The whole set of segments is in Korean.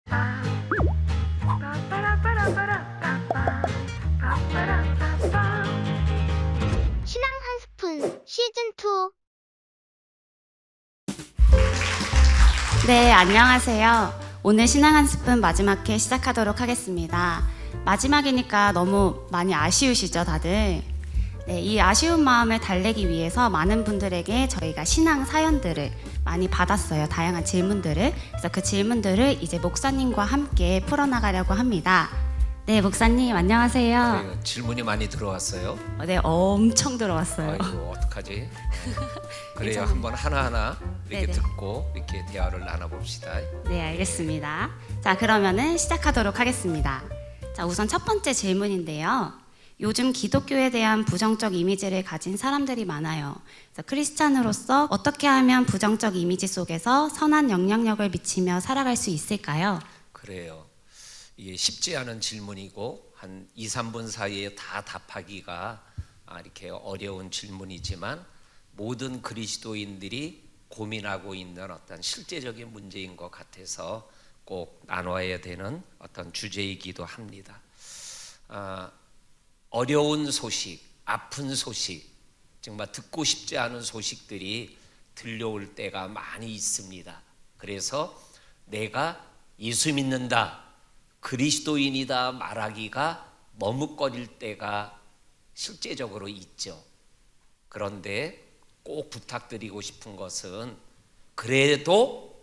신앙 한 스푼 시즌2. 네, 안녕하세요. 오늘 신앙 한 스푼 마지막 회 시작하도록 하겠습니다. 마지막이니까 너무 많이 아쉬우시죠, 다들? 네, 이 아쉬운 마음을 달래기 위해서 많은 분들에게 저희가 신앙 사연들을 많이 받았어요. 다양한 질문들을. 그래서 그 질문들을 이제 목사님과 함께 풀어나가려고 합니다. 네, 목사님 안녕하세요. 그래요. 질문이 많이 들어왔어요. 네, 엄청 들어왔어요. 아이고 어떡하지? 그래요. 괜찮아요. 한번 하나하나 이렇게 네네. 듣고 이렇게 대화를 나눠봅시다. 네, 알겠습니다. 자, 그러면은 시작하도록 하겠습니다. 자, 우선 첫 번째 질문인데요. 요즘 기독교에 대한 부정적 이미지를 가진 사람들이 많아요. 그래서 크리스찬으로서 어떻게 하면 부정적 이미지 속에서 선한 영향력을 미치며 살아갈 수 있을까요? 그래요. 이게 쉽지 않은 질문이고 한 2, 3분 사이에 다 답하기가 이렇게 어려운 질문이지만 모든 그리스도인들이 고민하고 있는 어떤 실제적인 문제인 것 같아서 꼭 나눠야 되는 어떤 주제이기도 합니다. 어려운 소식, 아픈 소식, 정말 듣고 싶지 않은 소식들이 들려올 때가 많이 있습니다. 그래서 내가 예수 믿는다, 그리스도인이다 말하기가 머뭇거릴 때가 실제적으로 있죠. 그런데 꼭 부탁드리고 싶은 것은 그럼에도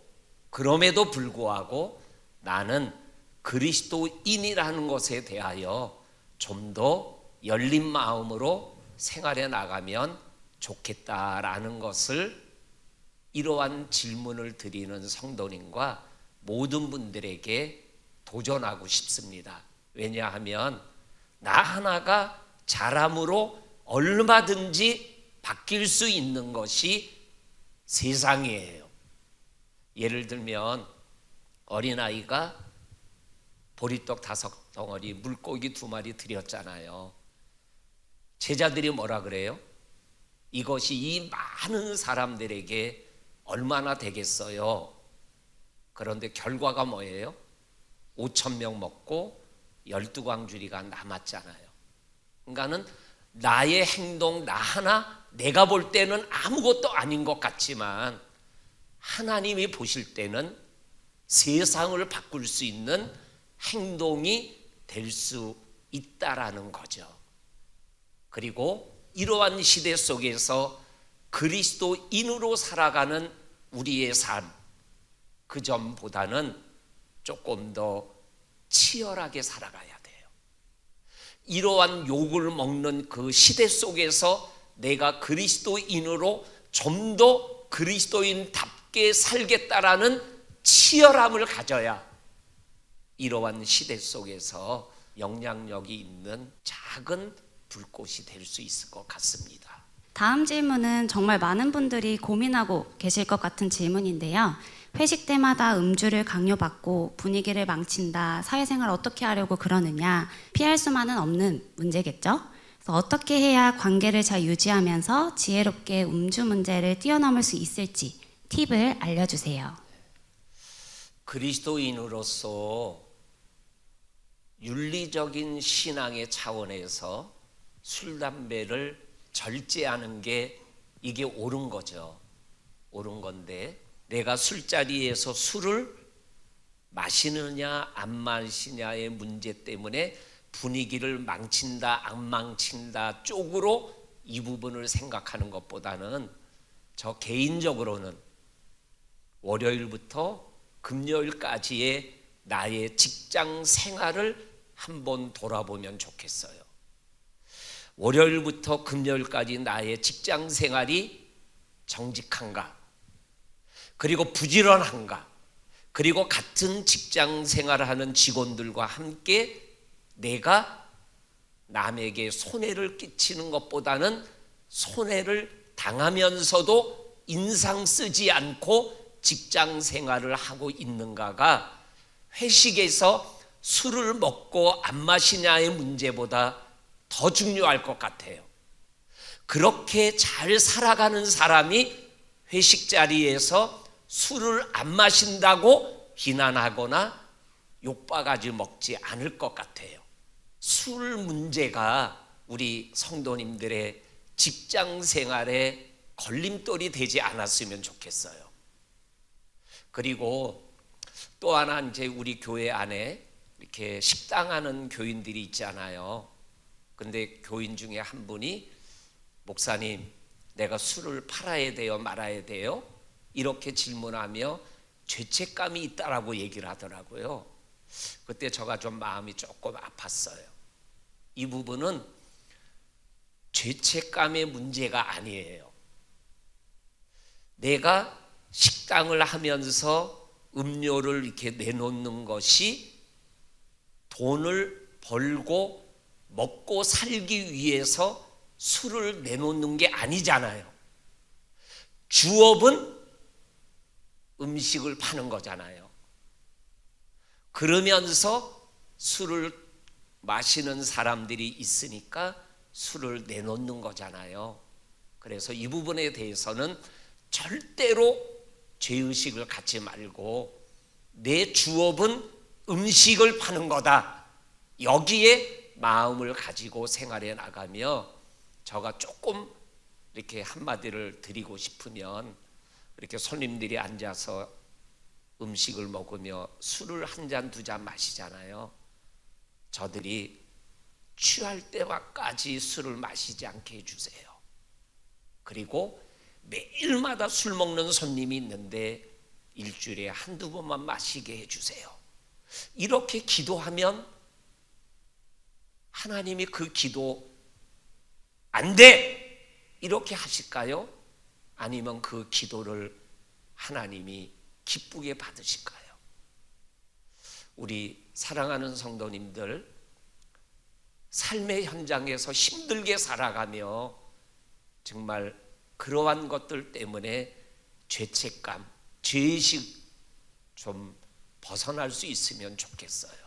불구하고 나는 그리스도인이라는 것에 대하여 좀 더 열린 마음으로 생활해 나가면 좋겠다라는 것을 이러한 질문을 드리는 성도님과 모든 분들에게 도전하고 싶습니다. 왜냐하면 나 하나가 잘함으로 얼마든지 바뀔 수 있는 것이 세상이에요. 예를 들면 어린아이가 보리떡 5덩어리, 물고기 2마리 드렸잖아요. 제자들이 뭐라 그래요? 이것이 이 많은 사람들에게 얼마나 되겠어요? 그런데 결과가 뭐예요? 5,000명 먹고 12광주리가 남았잖아요. 그러니까는 나의 행동, 나 하나, 내가 볼 때는 아무것도 아닌 것 같지만 하나님이 보실 때는 세상을 바꿀 수 있는 행동이 될 수 있다라는 거죠. 그리고 이러한 시대 속에서 그리스도인으로 살아가는 우리의 삶, 그 점보다는 조금 더 치열하게 살아가야 돼요. 이러한 욕을 먹는 그 시대 속에서 내가 그리스도인으로 좀 더 그리스도인답게 살겠다라는 치열함을 가져야 이러한 시대 속에서 영향력이 있는 작은 불꽃이 될 수 있을 것 같습니다. 다음 질문은 정말 많은 분들이 고민하고 계실 것 같은 질문인데요. 회식 때마다 음주를 강요받고 분위기를 망친다, 사회생활 어떻게 하려고 그러느냐, 피할 수만은 없는 문제겠죠? 그래서 어떻게 해야 관계를 잘 유지하면서 지혜롭게 음주 문제를 뛰어넘을 수 있을지 팁을 알려주세요. 그리스도인으로서 윤리적인 신앙의 차원에서 술, 담배를 절제하는 게 이게 옳은 거죠. 옳은 건데 내가 술자리에서 술을 마시느냐 안 마시냐의 문제 때문에 분위기를 망친다 안 망친다 쪽으로 이 부분을 생각하는 것보다는 저 개인적으로는 월요일부터 금요일까지의 나의 직장 생활을 한번 돌아보면 좋겠어요. 월요일부터 금요일까지 나의 직장 생활이 정직한가? 그리고 부지런한가? 그리고 같은 직장 생활을 하는 직원들과 함께 내가 남에게 손해를 끼치는 것보다는 손해를 당하면서도 인상 쓰지 않고 직장 생활을 하고 있는가가 회식에서 술을 먹고 안 마시냐의 문제보다 더 중요할 것 같아요. 그렇게 잘 살아가는 사람이 회식 자리에서 술을 안 마신다고 비난하거나 욕바가지 먹지 않을 것 같아요. 술 문제가 우리 성도님들의 직장 생활에 걸림돌이 되지 않았으면 좋겠어요. 그리고 또 하나 이제 우리 교회 안에 이렇게 식당하는 교인들이 있잖아요. 근데 교인 중에 한 분이 목사님, 내가 술을 팔아야 돼요, 말아야 돼요? 이렇게 질문하며 죄책감이 있다라고 얘기를 하더라고요. 그때 제가 좀 마음이 조금 아팠어요. 이 부분은 죄책감의 문제가 아니에요. 내가 식당을 하면서 음료를 이렇게 내놓는 것이 돈을 벌고 먹고 살기 위해서 술을 내놓는 게 아니잖아요. 주업은 음식을 파는 거잖아요. 그러면서 술을 마시는 사람들이 있으니까 술을 내놓는 거잖아요. 그래서 이 부분에 대해서는 절대로 죄의식을 갖지 말고 내 주업은 음식을 파는 거다, 여기에 마음을 가지고 생활해 나가며, 제가 조금 이렇게 한마디를 드리고 싶으면, 이렇게 손님들이 앉아서 음식을 먹으며 술을 한 잔 두 잔 마시잖아요. 저들이 취할 때까지 술을 마시지 않게 해주세요. 그리고 매일마다 술 먹는 손님이 있는데 일주일에 한두 번만 마시게 해주세요. 이렇게 기도하면 하나님이 그 기도 안 돼! 이렇게 하실까요? 아니면 그 기도를 하나님이 기쁘게 받으실까요? 우리 사랑하는 성도님들, 삶의 현장에서 힘들게 살아가며 정말 그러한 것들 때문에 죄책감, 죄의식 좀 벗어날 수 있으면 좋겠어요.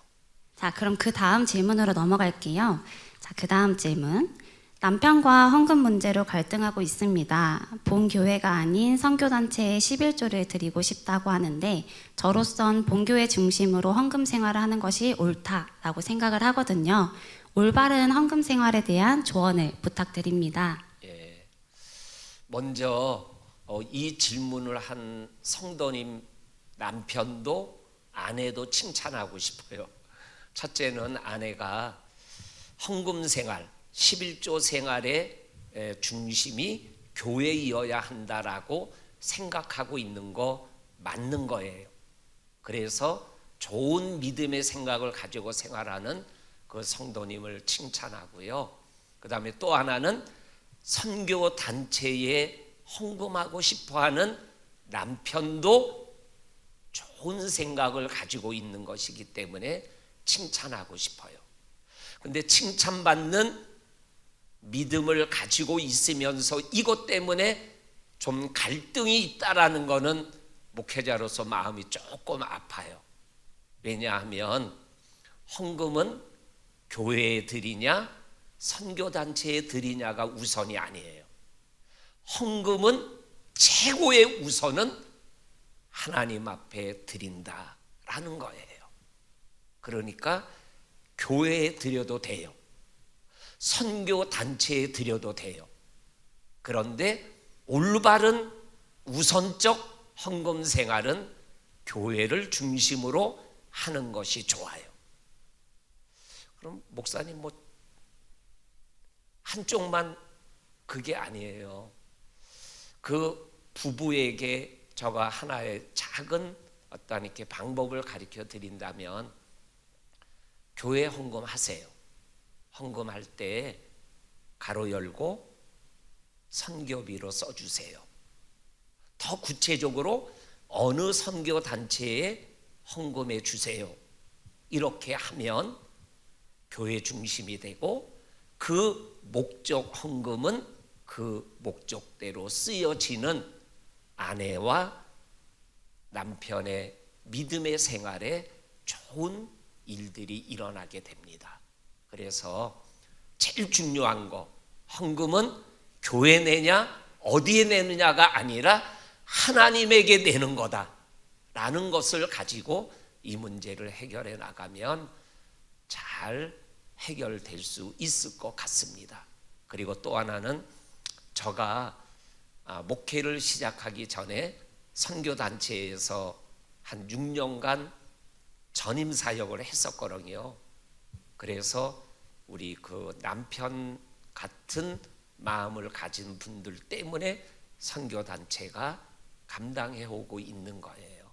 자, 그럼 그 다음 질문으로 넘어갈게요. 자, 그 다음 질문. 남편과 헌금 문제로 갈등하고 있습니다. 본교회가 아닌 선교단체에 11조를 드리고 싶다고 하는데 저로선 본교회 중심으로 헌금 생활을 하는 것이 옳다라고 생각을 하거든요. 올바른 헌금 생활에 대한 조언을 부탁드립니다. 먼저 이 질문을 한 성도님 남편도 아내도 칭찬하고 싶어요. 첫째는 아내가 헌금 생활, 11조 생활의 중심이 교회이어야 한다라고 생각하고 있는 거 맞는 거예요. 그래서 좋은 믿음의 생각을 가지고 생활하는 그 성도님을 칭찬하고요. 그 다음에 또 하나는 선교 단체에 헌금하고 싶어하는 남편도 좋은 생각을 가지고 있는 것이기 때문에 칭찬하고 싶어요. 근데 칭찬받는 믿음을 가지고 있으면서 이것 때문에 좀 갈등이 있다라는 것은 목회자로서 마음이 조금 아파요. 왜냐하면 헌금은 교회에 드리냐 선교단체에 드리냐가 우선이 아니에요. 헌금은 최고의 우선은 하나님 앞에 드린다라는 거예요. 그러니까 교회에 드려도 돼요. 선교단체에 드려도 돼요. 그런데 올바른 우선적 헌금 생활은 교회를 중심으로 하는 것이 좋아요. 그럼 목사님 한쪽만 그게 아니에요. 그 부부에게 제가 하나의 작은 어떤 이렇게 방법을 가르쳐 드린다면, 교회 헌금하세요. 헌금할 때 가로 열고 선교비로 써주세요. 더 구체적으로 어느 선교 단체에 헌금해 주세요. 이렇게 하면 교회 중심이 되고 그 목적 헌금은 그 목적대로 쓰여지는 아내와 남편의 믿음의 생활에 좋은 일들이 일어나게 됩니다. 그래서 제일 중요한 거, 헌금은 교회 내냐 어디에 내느냐가 아니라 하나님에게 내는 거다라는 것을 가지고 이 문제를 해결해 나가면 잘 해결될 수 있을 것 같습니다. 그리고 또 하나는 제가 목회를 시작하기 전에 선교단체에서 한 6년간 전임 사역을 했었거든요. 그래서 우리 그 남편 같은 마음을 가진 분들 때문에 선교단체가 감당해 오고 있는 거예요.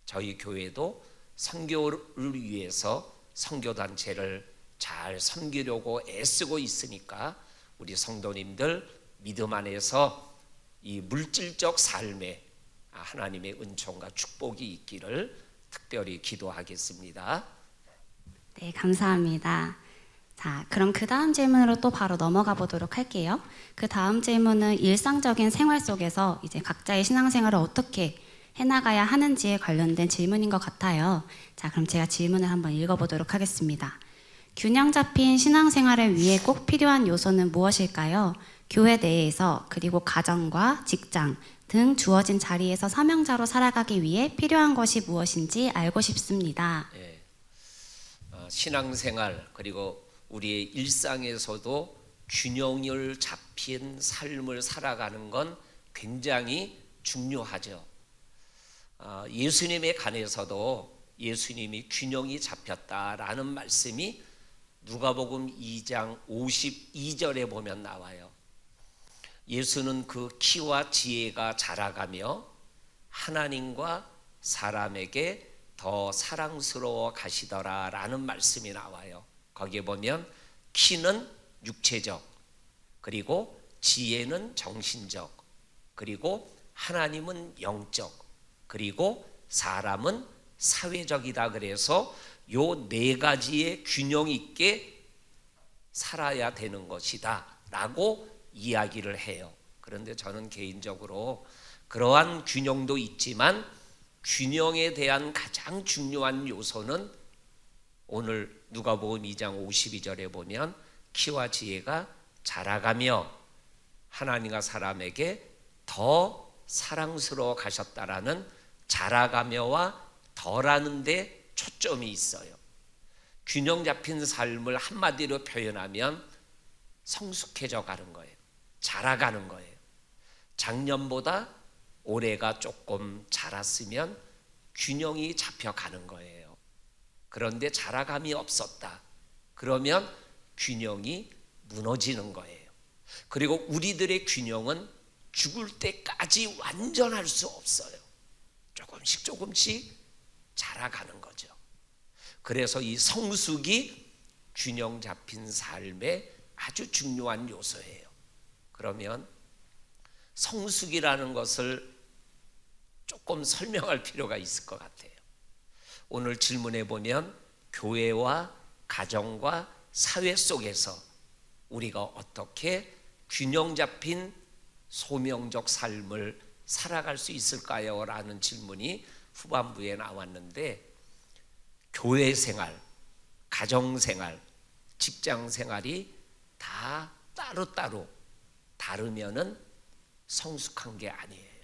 저희 교회도 선교를 위해서 선교단체를 잘 섬기려고 애쓰고 있으니까 우리 성도님들 믿음 안에서 이 물질적 삶에 하나님의 은총과 축복이 있기를 특별히 기도하겠습니다. 네, 감사합니다. 자, 그럼 그 다음 질문으로 또 바로 넘어가 보도록 할게요. 그 다음 질문은 일상적인 생활 속에서 이제 각자의 신앙생활을 어떻게 해나가야 하는지에 관련된 질문인 것 같아요. 자, 그럼 제가 질문을 한번 읽어보도록 하겠습니다. 균형 잡힌 신앙생활을 위해 꼭 필요한 요소는 무엇일까요? 교회 내에서 그리고 가정과 직장 등 주어진 자리에서 사명자로 살아가기 위해 필요한 것이 무엇인지 알고 싶습니다. 예. 신앙생활 그리고 우리의 일상에서도 균형을 잡힌 삶을 살아가는 건 굉장히 중요하죠. 예수님에 관해서도 예수님이 균형이 잡혔다라는 말씀이 누가복음 2장 52절에 보면 나와요. 예수는 그 키와 지혜가 자라가며 하나님과 사람에게 더 사랑스러워 가시더라라는 말씀이 나와요. 거기에 보면 키는 육체적, 그리고 지혜는 정신적, 그리고 하나님은 영적, 그리고 사람은 사회적이다. 그래서 요 네 가지의 균형 있게 살아야 되는 것이다 라고 이야기를 해요. 그런데 저는 개인적으로 그러한 균형도 있지만 균형에 대한 가장 중요한 요소는 오늘 누가복음 2장 52절에 보면 키와 지혜가 자라가며 하나님과 사람에게 더 사랑스러워 가셨다라는 자라가며와 더라는 데 초점이 있어요. 균형 잡힌 삶을 한마디로 표현하면 성숙해져 가는 거예요. 자라가는 거예요. 작년보다 올해가 조금 자랐으면 균형이 잡혀가는 거예요. 그런데 자라감이 없었다. 그러면 균형이 무너지는 거예요. 그리고 우리들의 균형은 죽을 때까지 완전할 수 없어요. 조금씩 조금씩 자라가는 거죠. 그래서 이 성숙이 균형 잡힌 삶의 아주 중요한 요소예요. 그러면 성숙이라는 것을 조금 설명할 필요가 있을 것 같아요. 오늘 질문에 보면 교회와 가정과 사회 속에서 우리가 어떻게 균형 잡힌 소명적 삶을 살아갈 수 있을까요? 라는 질문이 후반부에 나왔는데 교회 생활, 가정 생활, 직장 생활이 다 따로따로 다르면은 성숙한 게 아니에요.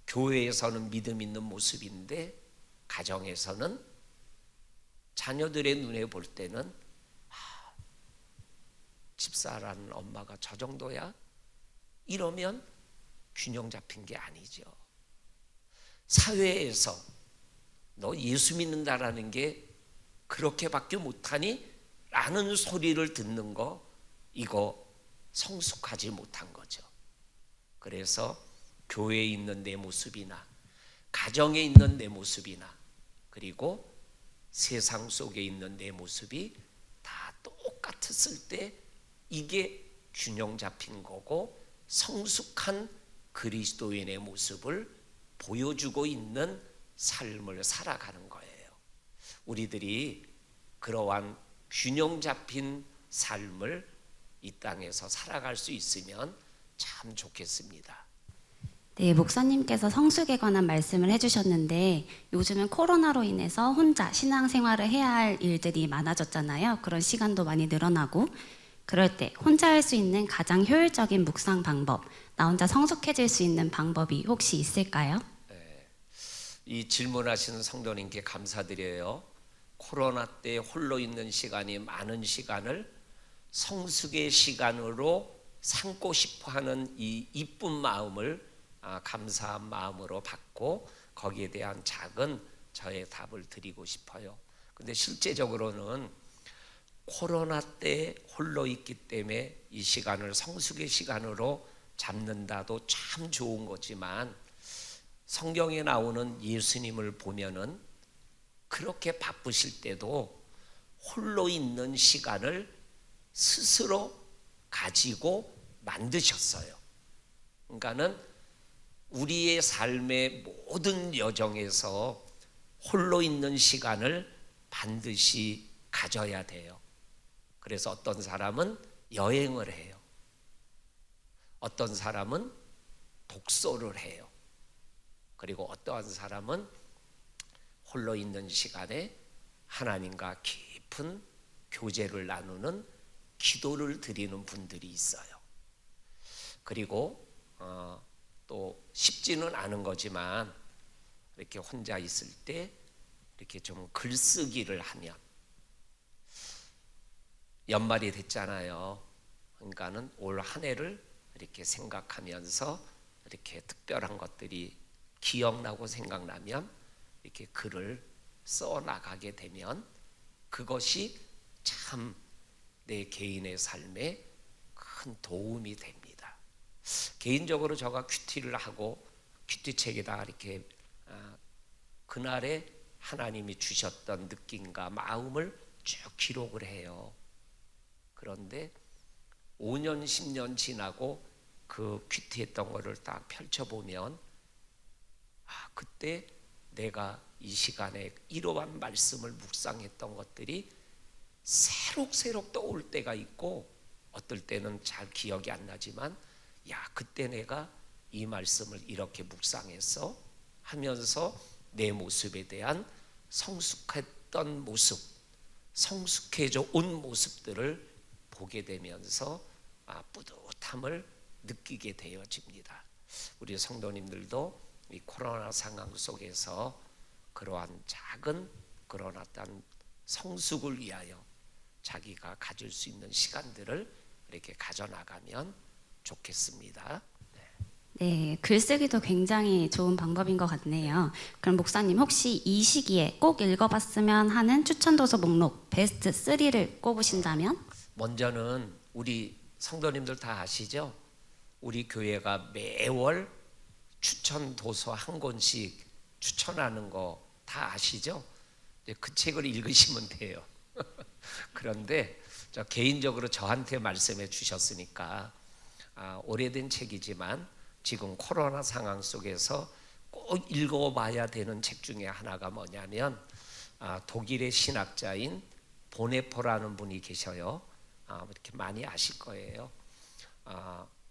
교회에서는 믿음 있는 모습인데 가정에서는 자녀들의 눈에 볼 때는 집사라는 엄마가 저 정도야? 이러면 균형 잡힌 게 아니죠. 사회에서 너 예수 믿는다라는 게 그렇게밖에 못하니? 라는 소리를 듣는 거 이거 성숙하지 못한 거죠. 그래서 교회에 있는 내 모습이나 가정에 있는 내 모습이나 그리고 세상 속에 있는 내 모습이 다 똑같았을 때 이게 균형 잡힌 거고 성숙한 그리스도인의 모습을 보여주고 있는 삶을 살아가는 거예요. 우리들이 그러한 균형 잡힌 삶을 이 땅에서 살아갈 수 있으면 참 좋겠습니다. 네, 목사님께서 성숙에 관한 말씀을 해주셨는데 요즘은 코로나로 인해서 혼자 신앙생활을 해야 할 일들이 많아졌잖아요. 그런 시간도 많이 늘어나고 그럴 때 혼자 할 수 있는 가장 효율적인 묵상 방법, 나 혼자 성숙해질 수 있는 방법이 혹시 있을까요? 이 질문하시는 성도님께 감사드려요. 코로나 때 홀로 있는 시간이 많은 시간을 성숙의 시간으로 삼고 싶어하는 이 이쁜 마음을 감사한 마음으로 받고 거기에 대한 작은 저의 답을 드리고 싶어요. 근데 실제적으로는 코로나 때 홀로 있기 때문에 이 시간을 성숙의 시간으로 잡는다도 참 좋은 거지만 성경에 나오는 예수님을 보면은 그렇게 바쁘실 때도 홀로 있는 시간을 스스로 가지고 만드셨어요. 그러니까는 우리의 삶의 모든 여정에서 홀로 있는 시간을 반드시 가져야 돼요. 그래서 어떤 사람은 여행을 해요. 어떤 사람은 독서를 해요. 그리고 어떠한 사람은 홀로 있는 시간에 하나님과 깊은 교제를 나누는 기도를 드리는 분들이 있어요. 그리고 또 쉽지는 않은 거지만 이렇게 혼자 있을 때 이렇게 좀 글쓰기를 하면, 연말이 됐잖아요. 그러니까는 올 한 해를 이렇게 생각하면서 이렇게 특별한 것들이 기억나고 생각나면 이렇게 글을 써 나가게 되면 그것이 참 내 개인의 삶에 큰 도움이 됩니다. 개인적으로 제가 큐티를 하고 큐티책에다 이렇게 그날에 하나님이 주셨던 느낌과 마음을 쭉 기록을 해요. 그런데 5년 10년 지나고 그 큐티했던 거를 딱 펼쳐보면 그때 내가 이 시간에 이러한 말씀을 묵상했던 것들이 새록새록 떠올 때가 있고, 어떨 때는 잘 기억이 안 나지만 그때 내가 이 말씀을 이렇게 묵상해서 하면서 내 모습에 대한 성숙했던 모습, 성숙해져 온 모습들을 보게 되면서 뿌듯함을 느끼게 되어집니다. 우리 성도님들도 이 코로나 상황 속에서 그러한 작은 그러나 어떤 성숙을 위하여 자기가 가질 수 있는 시간들을 이렇게 가져나가면 좋겠습니다. 네, 글쓰기도 굉장히 좋은 방법인 것 같네요. 그럼 목사님, 혹시 이 시기에 꼭 읽어봤으면 하는 추천 도서 목록 베스트 3를 꼽으신다면? 먼저는 우리 성도님들 다 아시죠? 우리 교회가 매월 추천 도서 한 권씩 추천하는 거 다 아시죠? 그 책을 읽으시면 돼요. 그런데 개인적으로 저한테 말씀해 주셨으니까 오래된 책이지만 지금 코로나 상황 속에서 꼭 읽어봐야 되는 책 중에 하나가 뭐냐면 독일의 신학자인 보네포라는 분이 계셔요. 이렇게 많이 아실 거예요.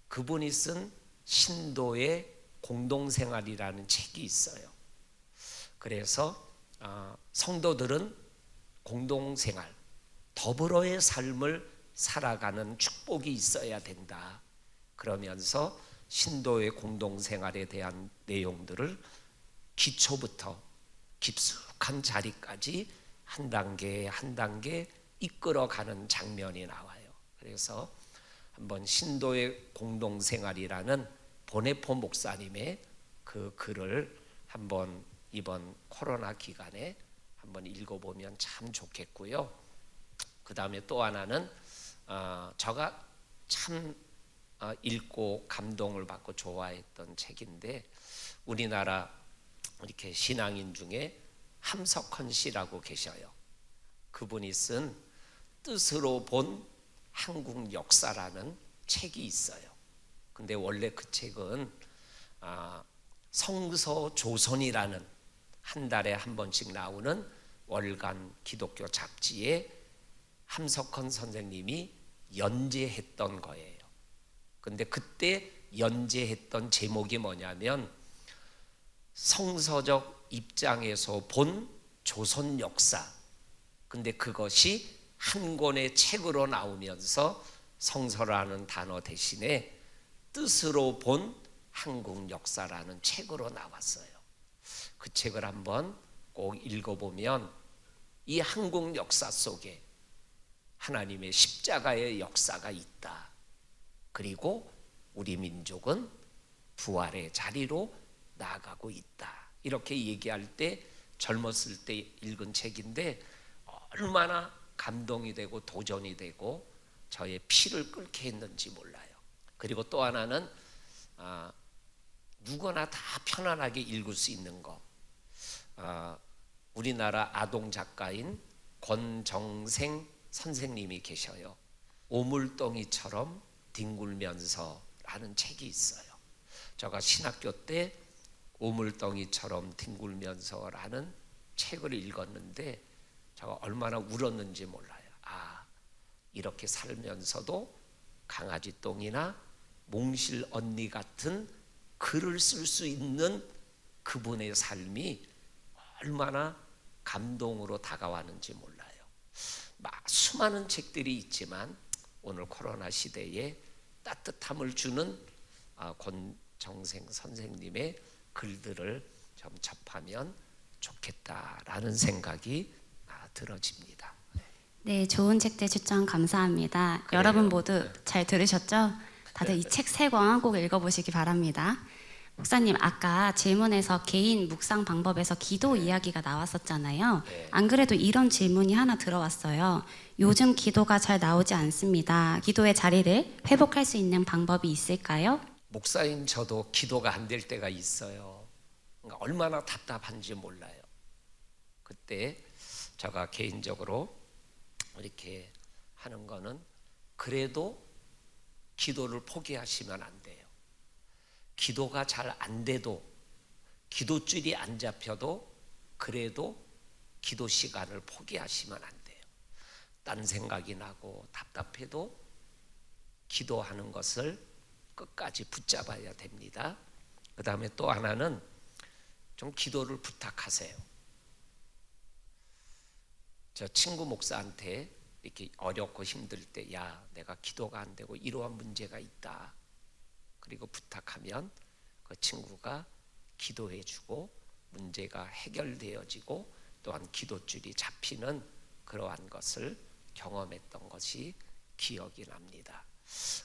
그분이 쓴 신도의 공동생활이라는 책이 있어요. 그래서 성도들은 공동생활, 더불어의 삶을 살아가는 축복이 있어야 된다. 그러면서 신도의 공동생활에 대한 내용들을 기초부터 깊숙한 자리까지 한 단계 한 단계 이끌어가는 장면이 나와요. 그래서 한번 신도의 공동생활이라는 보네포 목사님의 그 글을 한번 이번 코로나 기간에 한번 읽어보면 참 좋겠고요. 그 다음에 또 하나는 제가 참 읽고 감동을 받고 좋아했던 책인데, 우리나라 이렇게 신앙인 중에 함석헌 씨라고 계셔요. 그분이 쓴 뜻으로 본 한국 역사라는 책이 있어요. 근데 원래 그 책은 성서조선이라는 한 달에 한 번씩 나오는 월간 기독교 잡지에 함석헌 선생님이 연재했던 거예요. 근데 그때 연재했던 제목이 뭐냐면 성서적 입장에서 본 조선 역사. 근데 그것이 한 권의 책으로 나오면서 성서라는 단어 대신에 뜻으로 본 한국 역사라는 책으로 나왔어요. 그 책을 한번 꼭 읽어보면 이 한국 역사 속에 하나님의 십자가의 역사가 있다. 그리고 우리 민족은 부활의 자리로 나아가고 있다. 이렇게 얘기할 때 젊었을 때 읽은 책인데 얼마나 감동이 되고 도전이 되고 저의 피를 끓게 했는지 몰라요. 그리고 또 하나는 누구나 다 편안하게 읽을 수 있는 거. 우리나라 아동 작가인 권정생 선생님이 계셔요. 오물덩이처럼 뒹굴면서라는 책이 있어요. 제가 신학교 때 오물덩이처럼 뒹굴면서라는 책을 읽었는데 제가 얼마나 울었는지 몰라요. 이렇게 살면서도 강아지 똥이나 몽실 언니 같은 글을 쓸 수 있는 그분의 삶이 얼마나 감동으로 다가왔는지 몰라요. 수많은 책들이 있지만 오늘 코로나 시대에 따뜻함을 주는 권정생 선생님의 글들을 좀 접하면 좋겠다라는 생각이 들어집니다. 네, 좋은 책들 추천 감사합니다. 그래요. 여러분 모두 잘 들으셨죠? 다들 이 책 3권 꼭 읽어보시기 바랍니다. 목사님, 아까 질문에서 개인 묵상 방법에서 기도 이야기가 나왔었잖아요. 네. 안 그래도 이런 질문이 하나 들어왔어요. 요즘 기도가 잘 나오지 않습니다. 기도의 자리를 회복할 수 있는 방법이 있을까요? 목사인 저도 기도가 안 될 때가 있어요. 그러니까 얼마나 답답한지 몰라요. 그때 제가 개인적으로 이렇게 하는 거는 그래도 기도를 포기하시면 안 돼요. 기도가 잘 안 돼도 기도줄이 안 잡혀도 그래도 기도 시간을 포기하시면 안 돼요. 딴 생각이 나고 답답해도 기도하는 것을 끝까지 붙잡아야 됩니다. 그 다음에 또 하나는 좀 기도를 부탁하세요. 저 친구 목사한테 이렇게 어렵고 힘들 때, 내가 기도가 안 되고 이러한 문제가 있다. 그리고 부탁하면 그 친구가 기도해주고 문제가 해결되어지고 또한 기도줄이 잡히는 그러한 것을 경험했던 것이 기억이 납니다.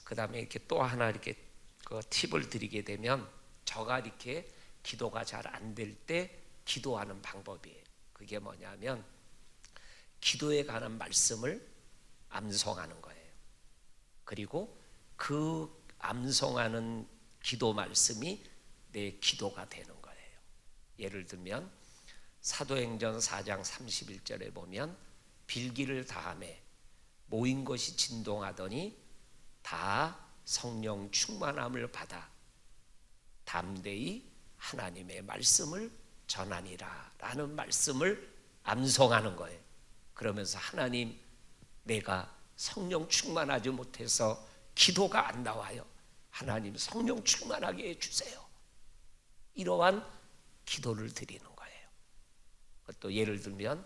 그 다음에 이렇게 또 하나 이렇게 그 팁을 드리게 되면 저가 이렇게 기도가 잘 안 될 때 기도하는 방법이에요. 그게 뭐냐면 기도에 관한 말씀을 암송하는 거예요. 그리고 그 암송하는 기도 말씀이 내 기도가 되는 거예요. 예를 들면 사도행전 4장 31절에 보면 빌기를 다하매 모인 것이 진동하더니 다 성령 충만함을 받아 담대히 하나님의 말씀을 전하니라 라는 말씀을 암송하는 거예요. 그러면서 하나님, 내가 성령 충만하지 못해서 기도가 안 나와요. 하나님 성령 충만하게 해주세요. 이러한 기도를 드리는 거예요. 또 예를 들면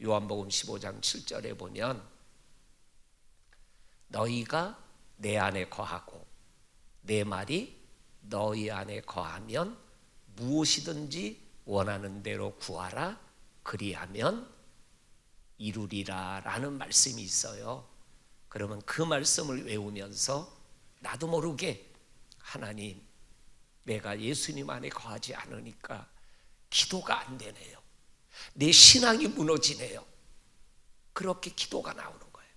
요한복음 15장 7절에 보면 너희가 내 안에 거하고 내 말이 너희 안에 거하면 무엇이든지 원하는 대로 구하라 그리하면 이루리라 라는 말씀이 있어요. 그러면 그 말씀을 외우면서 나도 모르게 하나님, 내가 예수님 안에 거하지 않으니까 기도가 안 되네요. 내 신앙이 무너지네요. 그렇게 기도가 나오는 거예요.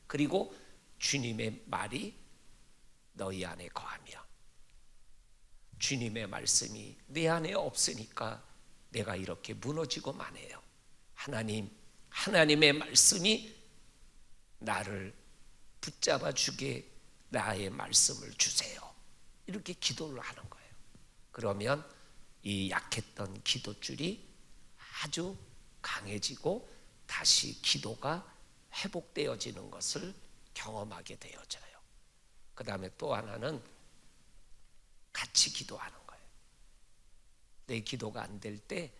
그리고 주님의 말이 너희 안에 거하며 주님의 말씀이 내 안에 없으니까 내가 이렇게 무너지고 마네요. 하나님, 하나님의 말씀이 나를 붙잡아 주게 나의 말씀을 주세요. 이렇게 기도를 하는 거예요. 그러면 이 약했던 기도줄이 아주 강해지고 다시 기도가 회복되어지는 것을 경험하게 되어져요. 그 다음에 또 하나는 같이 기도하는 거예요. 내 기도가 안 될 때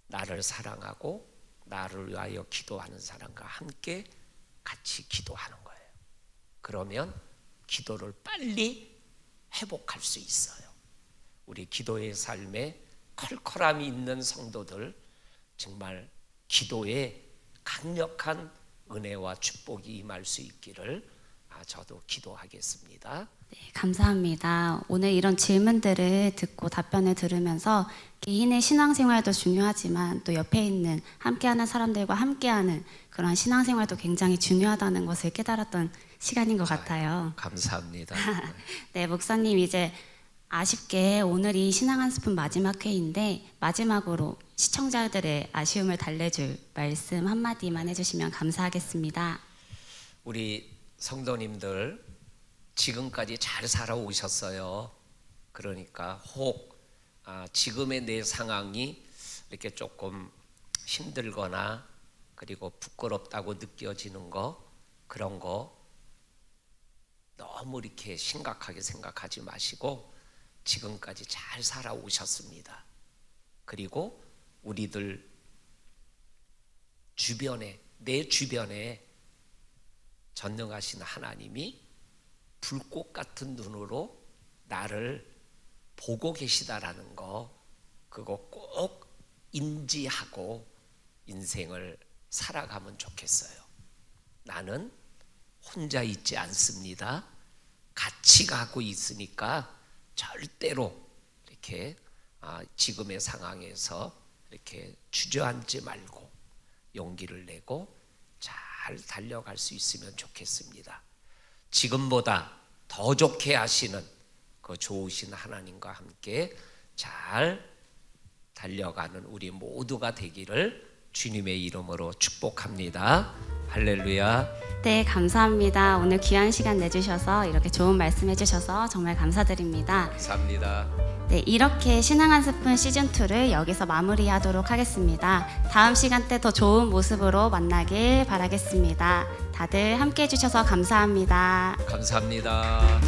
나를 사랑하고 나를 위하여 기도하는 사람과 함께 같이 기도하는 거예요. 그러면 기도를 빨리 회복할 수 있어요. 우리 기도의 삶에 컬컬함이 있는 성도들 정말 기도에 강력한 은혜와 축복이 임할 수 있기를 저도 기도하겠습니다. 네, 감사합니다. 오늘 이런 질문들을 듣고 답변을 들으면서 개인의 신앙생활도 중요하지만 또 옆에 있는 함께하는 사람들과 함께하는 그런 신앙생활도 굉장히 중요하다는 것을 깨달았던 시간인 것 같아요. 감사합니다. 네, 목사님 이제 아쉽게 오늘이 신앙 한 스푼 마지막 회인데 마지막으로 시청자들의 아쉬움을 달래줄 말씀 한마디만 해주시면 감사하겠습니다. 우리 성도님들 지금까지 잘 살아오셨어요. 그러니까 혹 지금의 내 상황이 이렇게 조금 힘들거나 그리고 부끄럽다고 느껴지는 거 그런 거 너무 이렇게 심각하게 생각하지 마시고 지금까지 잘 살아오셨습니다. 그리고 우리들 주변에 내 주변에 전능하신 하나님이 불꽃 같은 눈으로 나를 보고 계시다라는 거 그거 꼭 인지하고 인생을 살아가면 좋겠어요. 나는 혼자 있지 않습니다. 같이 가고 있으니까 절대로 이렇게 지금의 상황에서 이렇게 주저앉지 말고 용기를 내고 잘 달려갈 수 있으면 좋겠습니다. 지금보다 더 좋게 하시는 그 좋으신 하나님과 함께 잘 달려가는 우리 모두가 되기를 주님의 이름으로 축복합니다. 할렐루야. 네, 감사합니다. 오늘 귀한 시간 내주셔서 이렇게 좋은 말씀 해주셔서 정말 감사드립니다. 감사합니다. 네, 이렇게 신앙 한 스푼 시즌2를 여기서 마무리하도록 하겠습니다. 다음 시간 때 더 좋은 모습으로 만나길 바라겠습니다. 다들 함께 해주셔서 감사합니다. 감사합니다.